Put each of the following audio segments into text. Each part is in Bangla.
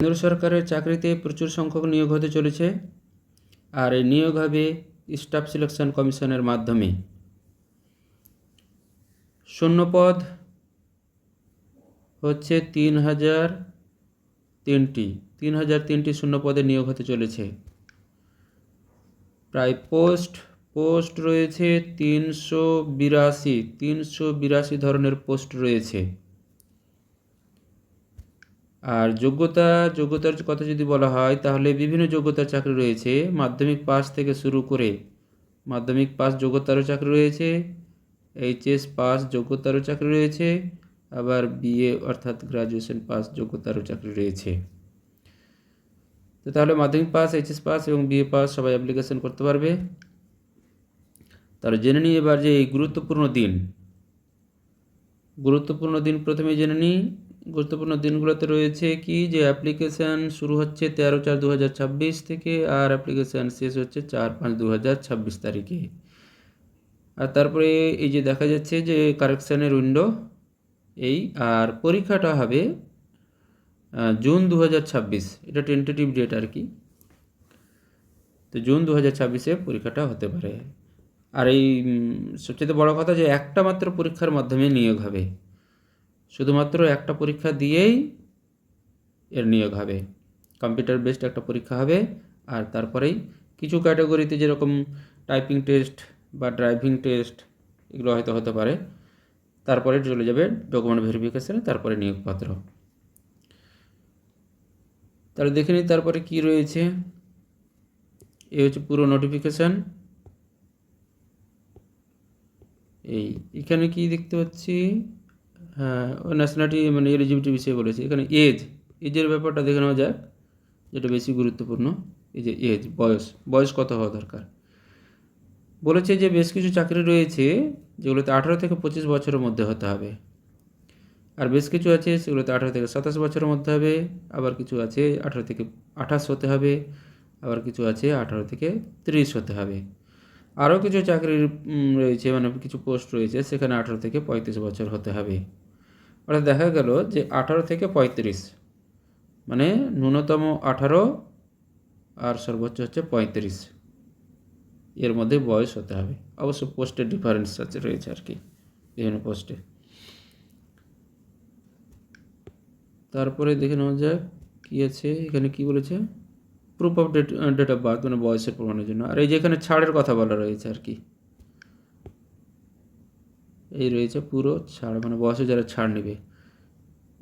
কেন্দ্র সরকারের চাকরিতে প্রচুর সংখ্যক নিয়োগ হতে চলেছে, আর এই নিয়োগ হবে স্টাফ সিলেকশন কমিশনের মাধ্যমে। শূন্যপদ হচ্ছে 3003টি শূন্যপদে নিয়োগ হতে চলেছে। প্রায় পোস্ট রয়েছে 382 ধরনের পোস্ট রয়েছে। আর যোগ্যতার কথা যদি বলা হয় তাহলে বিভিন্ন যোগ্যতার চাকরি রয়েছে। মাধ্যমিক পাস থেকে শুরু করে মাধ্যমিক পাস যোগ্যতারও চাকরি রয়েছে, এইচএস পাস যোগ্যতারও চাকরি রয়েছে, আবার বিএ অর্থাৎ গ্র্যাজুয়েশন পাস যোগ্যতারও চাকরি রয়েছে। তো তাহলে মাধ্যমিক পাস, এইচএস পাস এবং বিএ পাস সবাই অ্যাপ্লিকেশন করতে পারবে। তাহলে জেনে নিই এবার যে এই গুরুত্বপূর্ণ দিন প্রথমে জেনে নিই। গুরুত্বপূর্ণ দিনগুলোতে রয়েছে কি, যে অ্যাপ্লিকেশান শুরু হচ্ছে 13/4/2026 থেকে, আর অ্যাপ্লিকেশান শেষ হচ্ছে 4/5/2026 তারিখে। আর তারপরে এই যে দেখা যাচ্ছে যে কারেকশানের উইন্ডো আর পরীক্ষাটা হবে জুন 2026, এটা টেন্টেটিভ ডেট আর কি। তো জুন 2026-এ পরীক্ষাটা হতে পারে। আর এই সবচেয়ে বড় কথা যে একটা মাত্র পরীক্ষার মাধ্যমে নিয়োগ হবে, শুধুমাত্র একটা পরীক্ষা দিয়েই এর নিয়োগ হবে। কম্পিউটার বেসড একটা পরীক্ষা হবে, আর তারপরেই কিছু ক্যাটাগরিতে যেরকম টাইপিং টেস্ট বা ড্রাইভিং টেস্ট এগুলো হয়তো হতে পারে, তারপরে চলে যাবে ডকুমেন্ট ভেরিফিকেশানে, তারপরে নিয়োগপত্র। তাহলে দেখে নিই তারপরে কি রয়েছে। এই হচ্ছে পুরো নোটিফিকেশান। এখানে কি দেখতে পাচ্ছি, হ্যাঁ, ন্যাশনালিটি মানে এলিজিবিলিটি বিষয়ে বলেছে। এখানে এজের ব্যাপারটা দেখে নেওয়া যাক, যেটা বেশি গুরুত্বপূর্ণ। এই যে বয়স কত হওয়া দরকার। বলেছে যে বেশ কিছু চাকরি রয়েছে যেগুলোতে 18 থেকে 25 বছরের মধ্যে হতে হবে, আর বেশ কিছু আছে সেগুলোতে 18 থেকে 27 বছরের মধ্যে হবে, আবার কিছু আছে 18 থেকে 28 হতে হবে, আবার কিছু আছে 18 থেকে 30 হতে হবে। আরও কিছু চাকরি রয়েছে, মানে কিছু পোস্ট রয়েছে সেখানে 18 থেকে 35 বছর হতে হবে। অর্থাৎ দেখা গেল যে 18 থেকে 35, মানে ন্যূনতম 18 আর সর্বোচ্চ হচ্ছে 35, এর মধ্যে বয়স হতে হবে। অবশ্য পোস্টের ডিফারেন্স রয়েছে আর কি, বিভিন্ন পোস্টে। তারপরে দেখে নেওয়া যাক কী আছে এখানে। কি বলেছে, proof of date of birth, মানে বয়সের প্রমাণের জন্য। আর এই যে এখানে ছাড়ের কথা বলা রয়েছে আর কি, এই রয়েছে পুরো ছাড়, মানে বয়সে যারা ছাড় নেবে।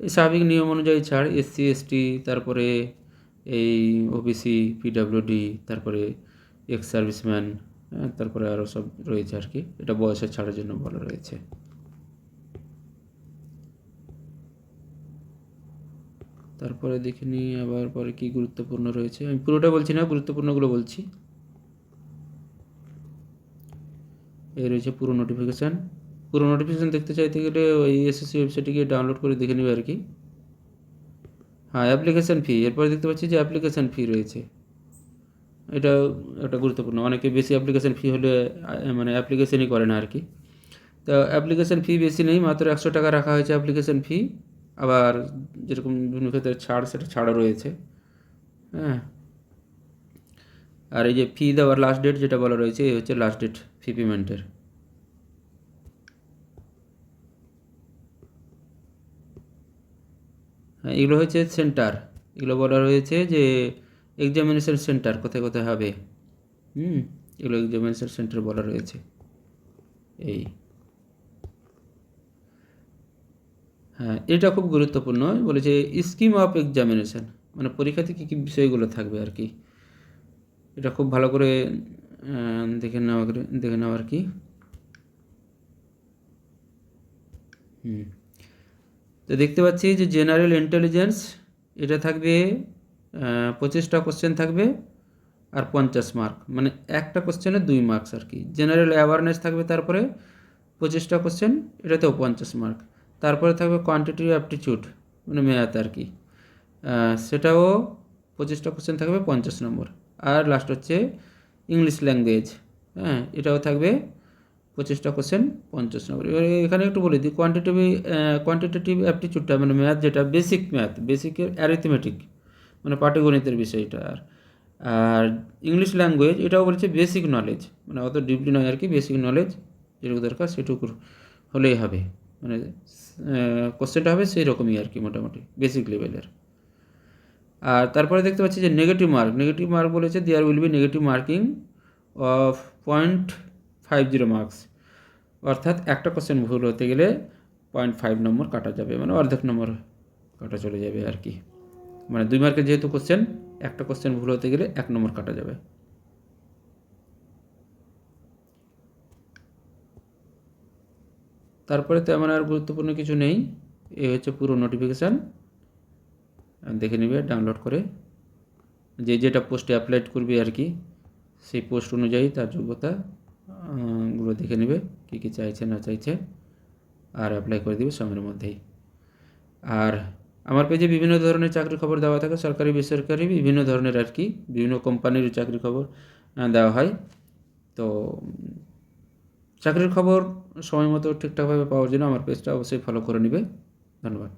এই স্বাভাবিক নিয়ম অনুযায়ী ছাড়, SC ST, তারপরে এই OBC, PWD, তারপরে এক্স সার্ভিসম্যান, তারপরে আরও সব রয়েছে আর কি। এটা বয়সের ছাড়ের জন্য বলা রয়েছে। তারপরে দেখে নিই আবার পরে কি গুরুত্বপূর্ণ রয়েছে। আমি পুরোটা বলছি না, গুরুত্বপূর্ণগুলো বলছি। এই রয়েছে পুরো নোটিফিকেশান। পুরো নোটিফিকেশান দেখতে চাইতে গেলে ওই SSC ওয়েবসাইটে গিয়ে ডাউনলোড করে দেখে নেবে আর কি। হ্যাঁ, অ্যাপ্লিকেশান ফি, এরপরে দেখতে পাচ্ছি যে অ্যাপ্লিকেশান ফি রয়েছে। এটা একটা গুরুত্বপূর্ণ। অনেকে বেশি অ্যাপ্লিকেশান ফি হলে মানে অ্যাপ্লিকেশানই করে না আর কি। তো অ্যাপ্লিকেশান ফি বেশি নেই, মাত্র 100 টাকা রাখা হয়েছে অ্যাপ্লিকেশান ফি। আবার যেরকম বিভিন্ন ক্ষেত্রে ছাড়, সেটা ছাড়ও রয়েছে। হ্যাঁ, আর এই যে ফি দেওয়ার লাস্ট ডেট যেটা বলা রয়েছে, এই হচ্ছে লাস্ট ডেট ফি পেমেন্টের। হ্যাঁ, এগুলো হচ্ছে সেন্টার, এগুলো বলা রয়েছে যে এক্সামিনেশন সেন্টার কোথায় কোথায় হবে। এগুলো এক্সামিনেশন সেন্টার বলা রয়েছে। হ্যাঁ, এটা খুব গুরুত্বপূর্ণ। বলেছে স্কিম অফ এক্সামিনেশন, মানে পরীক্ষাতে কী কী বিষয়গুলো থাকবে আর কি। এটা খুব ভালো করে দেখে নেওয়া আর কি। তো দেখতে পাচ্ছি যে জেনারেল ইন্টেলিজেন্স, এটা থাকবে 25টা কোশ্চেন থাকবে, আর 50 মার্ক, মানে একটা কোশ্চেনে 2 মার্কস আর কি। জেনারেল অ্যাওয়ারনেস থাকবে তারপরে 25টা কোশ্চেন, এটাতেও 50 মার্ক। তারপরে থাকবে কোয়ান্টিটিভ অ্যাপটিটিউড, মানে ম্যাথ আর কি, সেটাও 25টা কোশ্চেন থাকবে, 50 নম্বর। আর লাস্ট হচ্ছে ইংলিশ ল্যাঙ্গুয়েজ, হ্যাঁ, এটাও থাকবে 25টা কোশ্চেন, 50 নম্বর। এবার এখানে একটু বলে দিই, কোয়ান্টিটেটিভ অ্যাপটিটিউডটা মানে ম্যাথ, যেটা বেসিকের অ্যারিথমেটিক, মানে পাটিগণিতের বিষয়টা। আর ইংলিশ ল্যাঙ্গুয়েজ এটাও বলছে বেসিক নলেজ, মানে অত ডিপলি নয় আর কি, বেসিক নলেজ যেটুকু দরকার সেটুকু হলেই হবে, মানে কোশ্চেনটা হবে সেই রকমই আর কি, মোটামুটি বেসিক লেভেলের। আর তারপরে দেখতে পাচ্ছি যে নেগেটিভ মার্ক বলেছে there will be negative marking of 0.50 marks, অর্থাৎ একটা কোশ্চেন ভুল হতে গেলে 0.5 নম্বর কাটা যাবে, মানে অর্ধেক নম্বর কাটা চলে যাবে আর কি। মানে 2 মার্কের যেহেতু কোশ্চেন, একটা কোশ্চেন ভুল হতে গেলে 1 নম্বর কাটা যাবে। তারপরে তেমন আর গুরুত্বপূর্ণ কিছু নেই। এই হচ্ছে পুরো নোটিফিকেশান, দেখে নেবে ডাউনলোড করে, যেটা পোস্টে অ্যাপ্লাই করবে আর কি, সেই পোস্ট অনুযায়ী তার যোগ্যতা গুলো দেখে নেবে, কী কী চাইছে না চাইছে, আর অ্যাপ্লাই করে দেবে সময়ের মধ্যেই। আর আমার পেজে বিভিন্ন ধরনের চাকরি খবর দেওয়া থাকে, সরকারি বেসরকারি বিভিন্ন ধরনের আর কি, বিভিন্ন কোম্পানির চাকরি খবর দেওয়া হয়। তো চাকরির খবর সময় মতো ঠিকঠাকভাবে পাওয়ার জন্য আমার পেজটা অবশ্যই ফলো করে নেবে। ধন্যবাদ।